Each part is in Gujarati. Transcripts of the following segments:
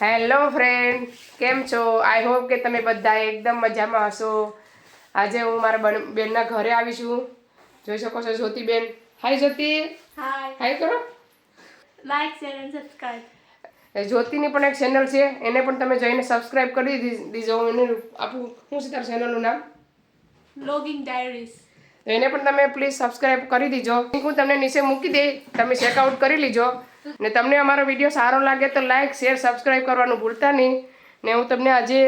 હેલો ફ્રેન્ડ, કેમ છો? આઈ હોપ કે તમે બધા એકદમ મજામાં હશો. આજે હું મારા બેનના ઘરે આવી છું. જોઈ શકો છો જ્યોતિબેન. હાય જ્યોતિ. હાય. હાય કરો. Like share and subscribe. જ્યોતિની પણ એક ચેનલ છે, એને પણ તમે જઈને સબસ્ક્રાઇબ કરી દીજો. એને આપું શું છે તારું ચેનલનું નામ? Vlogging diaries. તો એને પણ તમે પ્લીઝ સબસ્ક્રાઇબ કરી દીજો. હું તમને નીચે મૂકી દઈ, તમે ચેકઆઉટ કરી લીજો. ને તમને અમારો વિડીયો સારો લાગે તો લાઈક શેર સબસ્ક્રાઇબ કરવાનું ભૂલતા નહીં. ને હું તમને આજે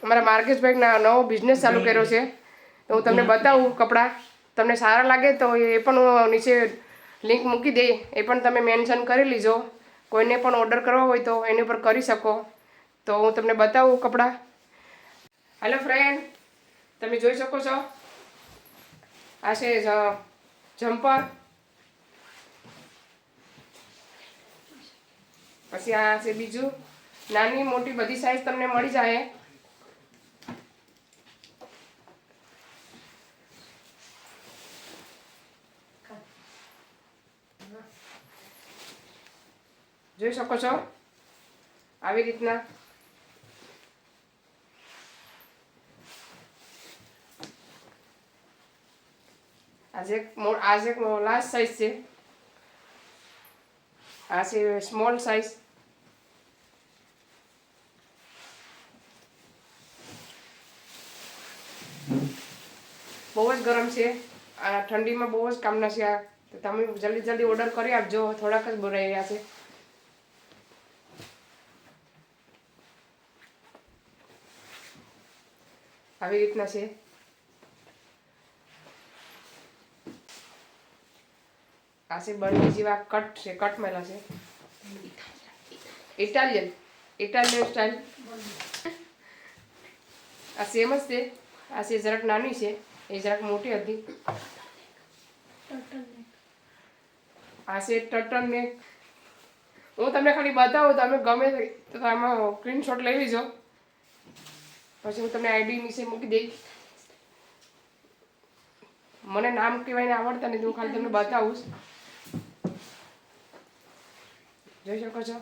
અમારા માર્કેશભાઈના નવો બિઝનેસ ચાલુ કર્યો છે, તો હું તમને બતાવું કપડાં. તમને સારા લાગે તો એ પણ હું નીચે લિંક મૂકી દઈ, એ પણ તમે મેન્શન કરી લીજો. કોઈને પણ ઓર્ડર કરવો હોય તો એની પર કરી શકો. તો હું તમને બતાવું કપડાં. હેલો ફ્રેન્ડ, તમે જોઈ શકો છો આ છે જમ્પર. પછી આ છે બીજું. નાની મોટી બધી સાઈઝ તમને મળી જાય. જોઈ શકો છો આવી રીતના. આજે એક લાર્જ સાઈઝ છે. આ છે સ્મોલ સાઈઝ. બહુ જ ગરમ છે આ ઠંડીમાં, બહુ જ કામના છે આ. તો તમે જલ્દી જલ્દી ઓર્ડર કરી આપજો, થોડાક જ બોલાઈ રહ્યા છે. આવી રીતના છે. આ છે બંને જેવા કટ છે, કટ મેલા છે. Italian style. આ સેમ જ છે. આ છે જરાક નાની છે, એ જરાક મોટી હતી. આ છે ટર્ટલ નેક. હું તમને ખાલી બતાવું, તમે ગમે તો આમાં સ્ક્રીનશોટ લઈ લીજો. પછી હું તમને આઈડી નીચે મૂકી દઈ. મને નામ કહેવાયને આવડતા નથી, હું ખાલી તમને બતાવું. જોઈ શકો છો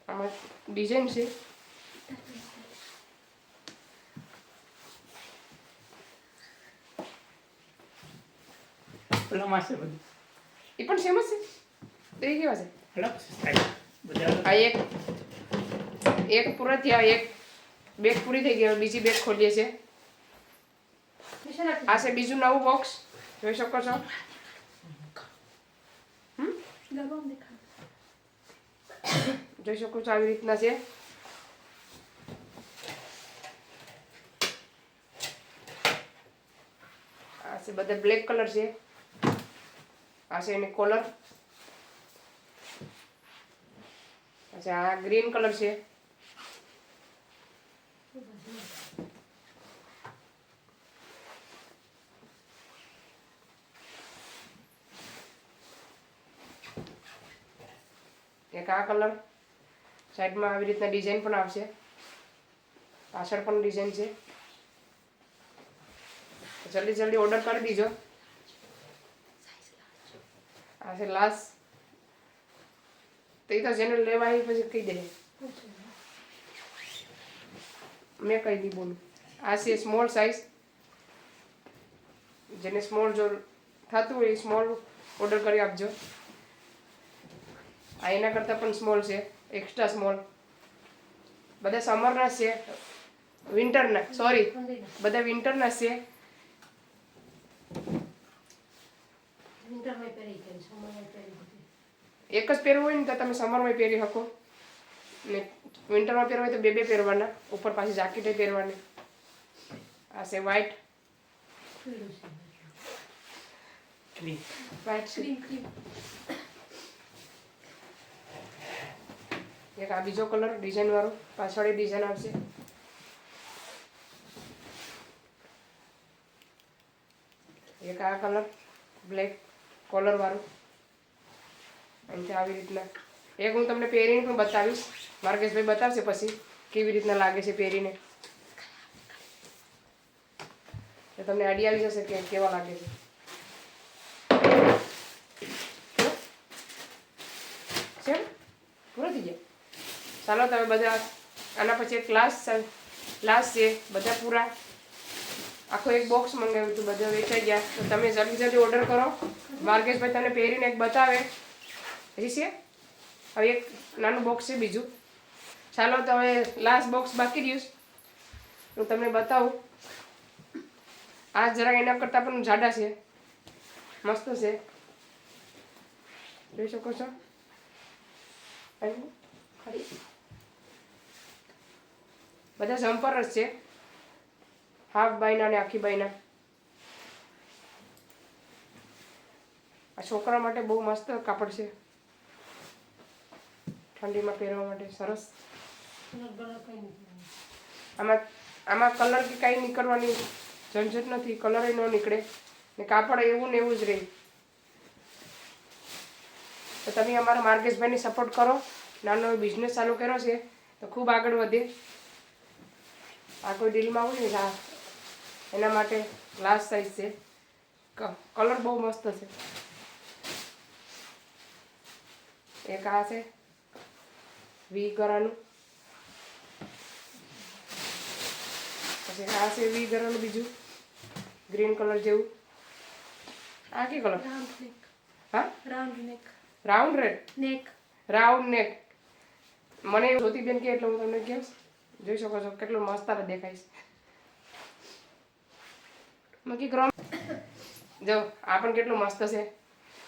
આમાં ડિઝાઇન છે. એ પણ સેમ જ છે. તો એ કેવા છે? આ એક પૂરા થયા, એક બેગ પૂરી થઈ ગઈ. બીજી બેગ ખોલીએ છીએ. આ છે બીજું નવું બોક્સ. જોઈ શકો છો. જોઈ શકો છો આવી રીતના છે. આ છે બધા બ્લેક કલર છે. આ છે એની કોલર. અચ્છા, આ ગ્રીન કલર છે. એક આ કલર. સાઈડમાં આવી રીતના ડિઝાઇન પણ આવશે. પાછળ પણ ડિઝાઇન છે. જલ્દી જલ્દી ઓર્ડર કરી દીજો. આ છે લાસ્ટ. તો એ તો જેને લેવા આવી પછી કહી દે, મેં કહી દી બોલું. આ છે સ્મોલ સાઈઝ. જેને સ્મોલ જો થતું હોય એ સ્મોલ ઓર્ડર કરી આપજો. આ એના કરતાં પણ સ્મોલ છે, એક્સ્ટ્રા સ્મોલ. બધા સમરના છે, વિન્ટરના. સોરી, બધા વિન્ટરના છે. એક જ પહેરવું હોય ને તો તમે સમરમાં પહેરી શકો, ને વિન્ટરમાં પહેરવું હોય તો બે પહેરવાના. ઉપર પાછી જાકેટે પહેરવાની. આ છે વ્હાઈટ. એક આ બીજો કલર ડિઝાઇન વાળો. પાછળ ડિઝાઇન આવશે. એક આ કલર બ્લેક કોલર વાળું. અહીંથી આવી રીતના. એક હું તમને પહેરીને પણ બતાવીશ. માર્કેશભાઈ બતાવશે પછી કેવી રીતના લાગે છે પહેરીને. તો તમને આઈડિયા આવી જશે કે કેવા લાગે છે. છે ને? પૂરો થઈ ગયા. ચાલો તમે બધા આના પછી એક લાસ્ટ છે બધા પૂરા આખો એક બોક્સ મંગાવ્યું હતું, બધા વેચાઈ ગયા. તો તમે જલ્દી ઓર્ડર કરો. માર્ગેશભાઈ તમને પહેરીને એક બતાવે. હજી છે હવે એક નાનું બોક્સ છે બીજું. ચાલો તો હવે લાસ્ટ બોક્સ બાકી રહ્યું હું તમને બતાવું. આ જરા એના કરતાં પણ જાડા છે, મસ્ત છે, જોઈ શકો છો. બધા જમ્પર જ છે, હાફ બાયના અને આખી બાયના. આ છોકરા માટે બહુ મસ્ત કાપડ છે, ઠંડીમાં પહેરવા માટે સરસ. આમાં કલર કે કાંઈ નીકળવાની ઝંઝટ નથી, કલર ન નીકળે ને કાપડ એવું ને એવું જ રહે. તો તમે અમારા માર્ગેશભાઈને સપોર્ટ કરો. નાનો બિઝનેસ ચાલુ કર્યો છે તો ખૂબ આગળ વધે. આ કોઈ ડીલમાં આવું ને એના માટે લાસ્ટ સાઇઝ છે. કલર બહુ મસ્ત છે. એક આ છે વી ગરાનું, પછી આ છે વી ગરાનું બીજું ગ્રીન કલર જેવું. આ કે કલર? Round neck. હા, Round neck. Round red Neck. Round નેક. મને એવું જોતી બેન કે એટલે હું તમને કહું. જોઈ શકો છો કેટલું મસ્ત દેખાય છે. મકી ક્રોમ જો આ પણ કેટલું મસ્ત છે.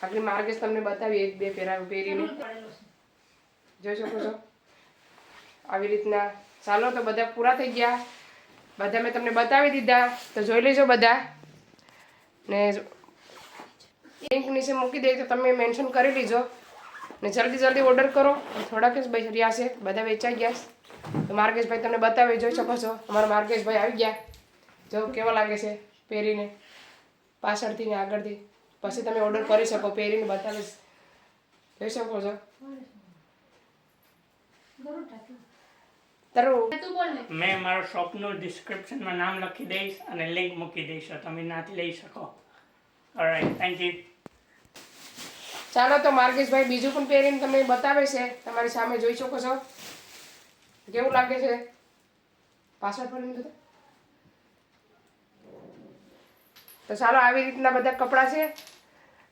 આગળ માર્ગેશ તમને બતાવી એક બે પહેરીને જોઈ શકો છો આવી રીતના. ચાલો તો બધા પૂરા થઈ ગયા, બધા મેં તમને બતાવી દીધા. તો જોઈ લેજો બધા ને લિંક નીચે મૂકી દે તો તમે મેન્શન કરી લીજો ને જલ્દી ઓર્ડર કરો. થોડાક જ રહ્યા છે, બધા વેચાઈ ગયા. તો માર્ગેશભાઈ તમને બતાવી જોઈ શકો છો. અમારા માર્ગેશભાઈ આવી ગયા. જો કેવા લાગે છે પહેરીને, પાછળથી ને આગળથી. પછી તમે ઓર્ડર કરી શકો, પહેરીને બતાવીશ. જોઈ શકો છો. તારું તું બોલ ને. મેં મારો શોપનું ડિસ્ક્રિપ્શનમાં નામ લખી દઈશ અને લિંક મૂકી દઈશ, તો તમે ત્યાંથી લઈ શકો. Alright, thank you. ચાલો તો માર્ગેશભાઈ બીજું પણ પહેરીને તમને બતાવે છે. તમારી સામે જોઈ શકો છો કેવું લાગે છે. પાછળ ફરીને બધા. તો ચાલો આવી રીતના બધા કપડાં છે.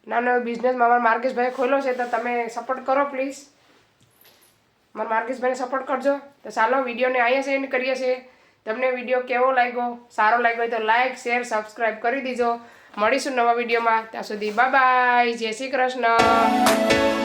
નાનો બિઝનેસમાં અમારા માર્ગેશભાઈ ખોલ્યો છે તો તમે સપોર્ટ કરો પ્લીઝ. મારા માર્ગેશભાઈને સપોર્ટ કરજો. તો ચાલો વિડીયોને અહીંયા સેન્ડ કરીએ છીએ. તમને વિડીયો કેવો લાગ્યો, સારો લાગ્યો હોય તો લાઈક શેર સબસ્ક્રાઈબ કરી દીજો. મળીશું નવા વિડીયોમાં. ત્યાં સુધી બાય બાય, જય શ્રી કૃષ્ણ.